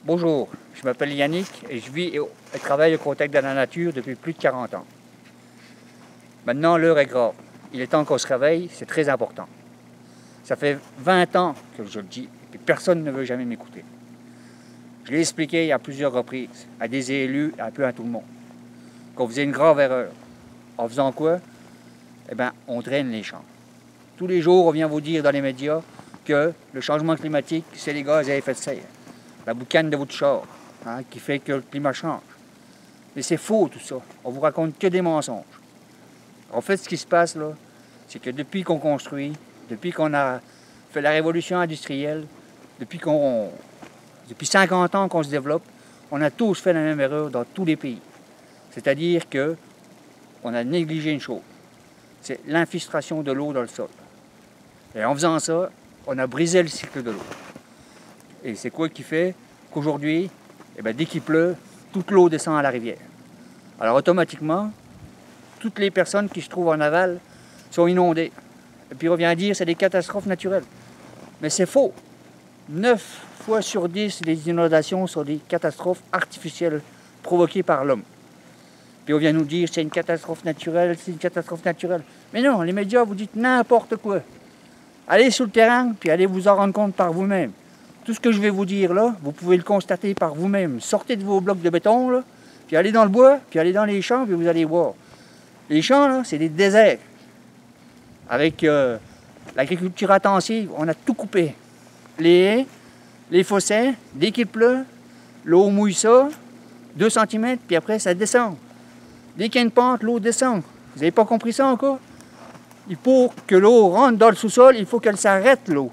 Bonjour, je m'appelle Yannick et je vis et travaille au contact de la nature depuis plus de 40 ans. Maintenant, l'heure est grave. Il est temps qu'on se réveille, c'est très important. Ça fait 20 ans que je le dis et personne ne veut jamais m'écouter. Je l'ai expliqué à plusieurs reprises, à des élus, un peu à tout le monde, qu'on faisait une grave erreur. En faisant quoi? Eh bien, on draine les champs. Tous les jours, on vient vous dire dans les médias que le changement climatique, c'est les gaz à effet de serre. La boucane de votre char, qui fait que le climat change. Mais c'est faux tout ça. On vous raconte que des mensonges. En fait, ce qui se passe là, c'est que depuis qu'on construit, depuis qu'on a fait la révolution industrielle, depuis 50 ans qu'on se développe, on a tous fait la même erreur dans tous les pays. C'est-à-dire qu'on a négligé une chose, c'est l'infiltration de l'eau dans le sol. Et en faisant ça, on a brisé le cycle de l'eau. Et c'est quoi qui fait qu'aujourd'hui, dès qu'il pleut, toute l'eau descend à la rivière. Alors automatiquement, toutes les personnes qui se trouvent en aval sont inondées. Et puis on vient dire que c'est des catastrophes naturelles. Mais c'est faux. 9 fois sur 10, les inondations sont des catastrophes artificielles provoquées par l'homme. Puis on vient nous dire c'est une catastrophe naturelle, c'est une catastrophe naturelle. Mais non, les médias vous dites n'importe quoi. Allez sur le terrain, puis allez vous en rendre compte par vous-même. Tout ce que je vais vous dire là, vous pouvez le constater par vous-même. Sortez de vos blocs de béton, là, puis allez dans le bois, puis allez dans les champs, puis vous allez voir. Les champs, là, c'est des déserts. Avec l'agriculture intensive, on a tout coupé. Les haies, les fossés, dès qu'il pleut, l'eau mouille ça, 2 cm, puis après ça descend. Dès qu'il y a une pente, l'eau descend. Vous n'avez pas compris ça encore? Il faut que l'eau rentre dans le sous-sol, il faut qu'elle s'arrête, l'eau.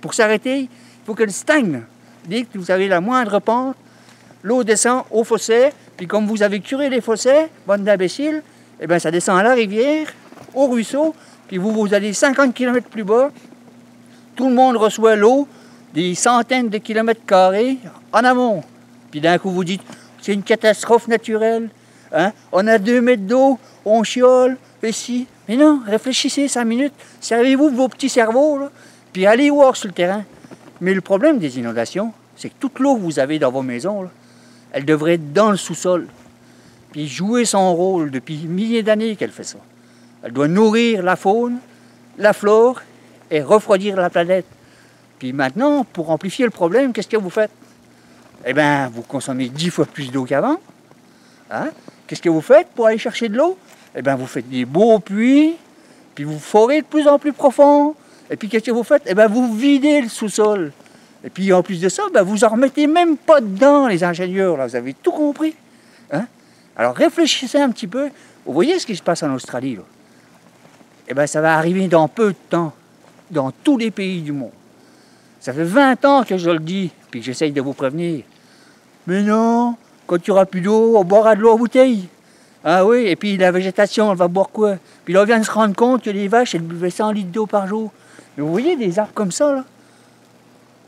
Pour s'arrêter, il faut qu'elle stagne. Dès que vous avez la moindre pente, l'eau descend au fossé, puis comme vous avez curé les fossés, bande d'imbéciles, ça descend à la rivière, au ruisseau, puis vous allez 50 km plus bas, tout le monde reçoit l'eau des centaines de kilomètres carrés en amont. Puis d'un coup vous dites, c'est une catastrophe naturelle, on a 2 mètres d'eau, on chiole, et si. Mais non, réfléchissez 5 minutes, servez-vous de vos petits cerveaux, là, puis allez voir sur le terrain. Mais le problème des inondations, c'est que toute l'eau que vous avez dans vos maisons, là, elle devrait être dans le sous-sol. Puis jouer son rôle depuis milliers d'années qu'elle fait ça. Elle doit nourrir la faune, la flore et refroidir la planète. Puis maintenant, pour amplifier le problème, qu'est-ce que vous faites? Vous consommez 10 fois plus d'eau qu'avant. Qu'est-ce que vous faites pour aller chercher de l'eau? Vous faites des beaux puits, puis vous forez de plus en plus profond. Et puis qu'est-ce que vous faites? Vous videz le sous-sol. Et puis en plus de ça, vous en remettez même pas dedans, les ingénieurs. Là, vous avez tout compris. Alors réfléchissez un petit peu. Vous voyez ce qui se passe en Australie, là? Ça va arriver dans peu de temps, dans tous les pays du monde. Ça fait 20 ans que je le dis, puis que j'essaye de vous prévenir. Mais non, quand il n'y aura plus d'eau, on boira de l'eau en bouteille. Ah oui, et puis la végétation, elle va boire quoi? Puis là, on vient de se rendre compte que les vaches, elles buvaient 100 litres d'eau par jour. Mais vous voyez des arbres comme ça, là?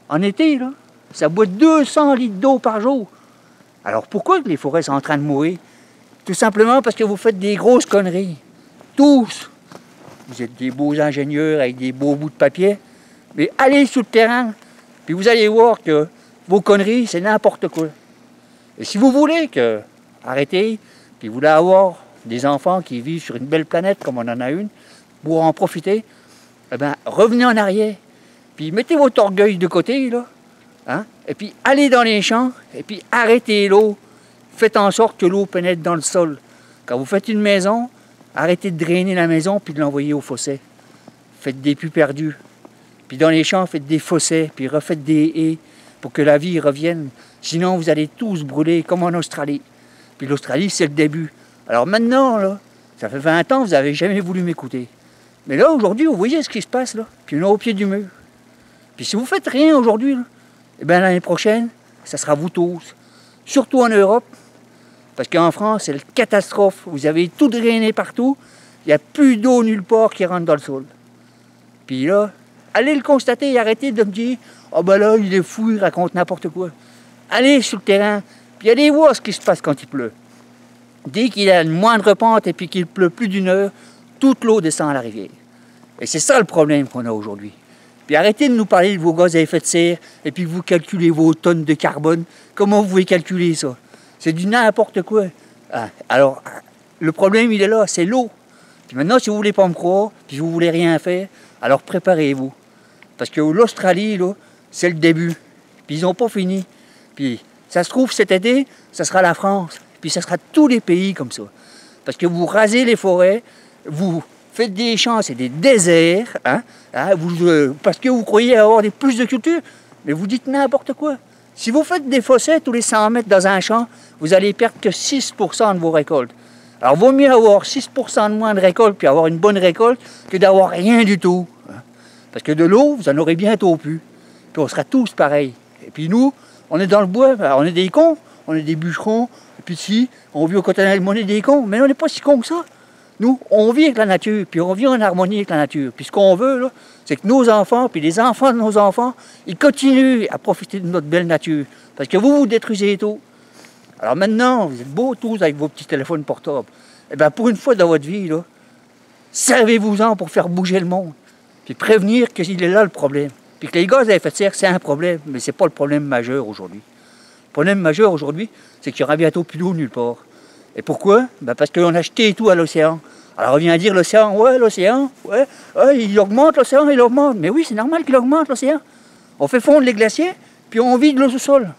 En été, là, ça boit 200 litres d'eau par jour. Alors pourquoi les forêts sont en train de mourir? Tout simplement parce que vous faites des grosses conneries. Tous. Vous êtes des beaux ingénieurs avec des beaux bouts de papier. Mais allez sur le terrain, puis vous allez voir que vos conneries, c'est n'importe quoi. Et si vous voulez arrêter, puis vous voulez avoir des enfants qui vivent sur une belle planète comme on en a une, pour en profiter, revenez en arrière. Puis mettez votre orgueil de côté, là. Et puis allez dans les champs, et puis arrêtez l'eau. Faites en sorte que l'eau pénètre dans le sol. Quand vous faites une maison, arrêtez de drainer la maison, puis de l'envoyer au fossé. Faites des puits perdus. Puis dans les champs, faites des fossés, puis refaites des haies pour que la vie revienne. Sinon, vous allez tous brûler comme en Australie. Puis l'Australie, c'est le début. Alors maintenant, là, ça fait 20 ans, vous n'avez jamais voulu m'écouter. Mais là, aujourd'hui, vous voyez ce qui se passe, là. Puis on est au pied du mur. Puis si vous ne faites rien aujourd'hui, l'année prochaine, ça sera vous tous. Surtout en Europe, parce qu'en France, c'est la catastrophe. Vous avez tout drainé partout. Il n'y a plus d'eau nulle part qui rentre dans le sol. Puis là, allez le constater et arrêtez de me dire « Ah là, il est fou, il raconte n'importe quoi. » Allez sur le terrain, puis allez voir ce qui se passe quand il pleut. Dès qu'il y a une moindre pente et puis qu'il pleut plus d'1 heure, toute l'eau descend à la rivière. Et c'est ça le problème qu'on a aujourd'hui. Puis arrêtez de nous parler de vos gaz à effet de serre, et puis vous calculez vos tonnes de carbone. Comment vous pouvez calculer ça? C'est du n'importe quoi. Ah, alors, le problème, il est là, c'est l'eau. Puis maintenant, si vous ne voulez pas me croire, puis vous ne voulez rien faire, alors préparez-vous. Parce que l'Australie, là, c'est le début. Puis ils n'ont pas fini. Puis ça se trouve, cet été, ça sera la France. Puis ça sera tous les pays comme ça. Parce que vous rasez les forêts, vous faites des champs, c'est des déserts, parce que vous croyez avoir plus de culture, mais vous dites n'importe quoi. Si vous faites des fossés tous les 100 mètres dans un champ, vous allez perdre que 6% de vos récoltes. Alors, vaut mieux avoir 6% de moins de récolte puis avoir une bonne récolte que d'avoir rien du tout. Parce que de l'eau, vous en aurez bientôt plus. Puis on sera tous pareils. Et puis nous, on est dans le bois, on est des cons, on est des bûcherons, et puis si, on vit au côté on est des cons, mais on n'est pas si cons que ça. Nous, on vit avec la nature, puis on vit en harmonie avec la nature. Puis ce qu'on veut, là, c'est que nos enfants, puis les enfants de nos enfants, ils continuent à profiter de notre belle nature. Parce que vous détruisez tout. Alors maintenant, vous êtes beaux tous avec vos petits téléphones portables. Eh bien, pour une fois dans votre vie, là, servez-vous-en pour faire bouger le monde. Puis prévenir qu'il est là le problème. Puis que les gaz à effet de serre, c'est un problème, mais ce n'est pas le problème majeur aujourd'hui. Le problème majeur aujourd'hui, c'est qu'il y aura bientôt plus d'eau nulle part. Et pourquoi? Ben parce qu'on a jeté tout à l'océan. Alors on vient dire l'océan, ouais, il augmente l'océan, il augmente. Mais oui, c'est normal qu'il augmente l'océan. On fait fondre les glaciers, puis on vide le sous-sol.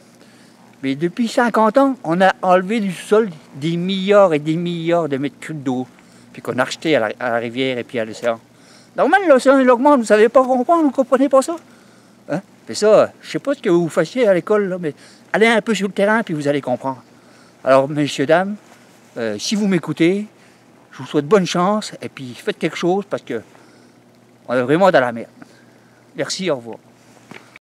Mais depuis 50 ans, on a enlevé du sous-sol des milliards et des milliards de mètres cubes d'eau, puis qu'on a rejeté à la rivière et puis à l'océan. Normal, l'océan, il augmente, vous ne savez pas comprendre, vous ne comprenez pas ça? Hein? Mais ça, je ne sais pas ce que vous fassiez à l'école, là, mais allez un peu sur le terrain, puis vous allez comprendre. Alors, messieurs, dames, si vous m'écoutez, je vous souhaite bonne chance, et puis faites quelque chose, parce que on est vraiment dans la merde. Merci, au revoir.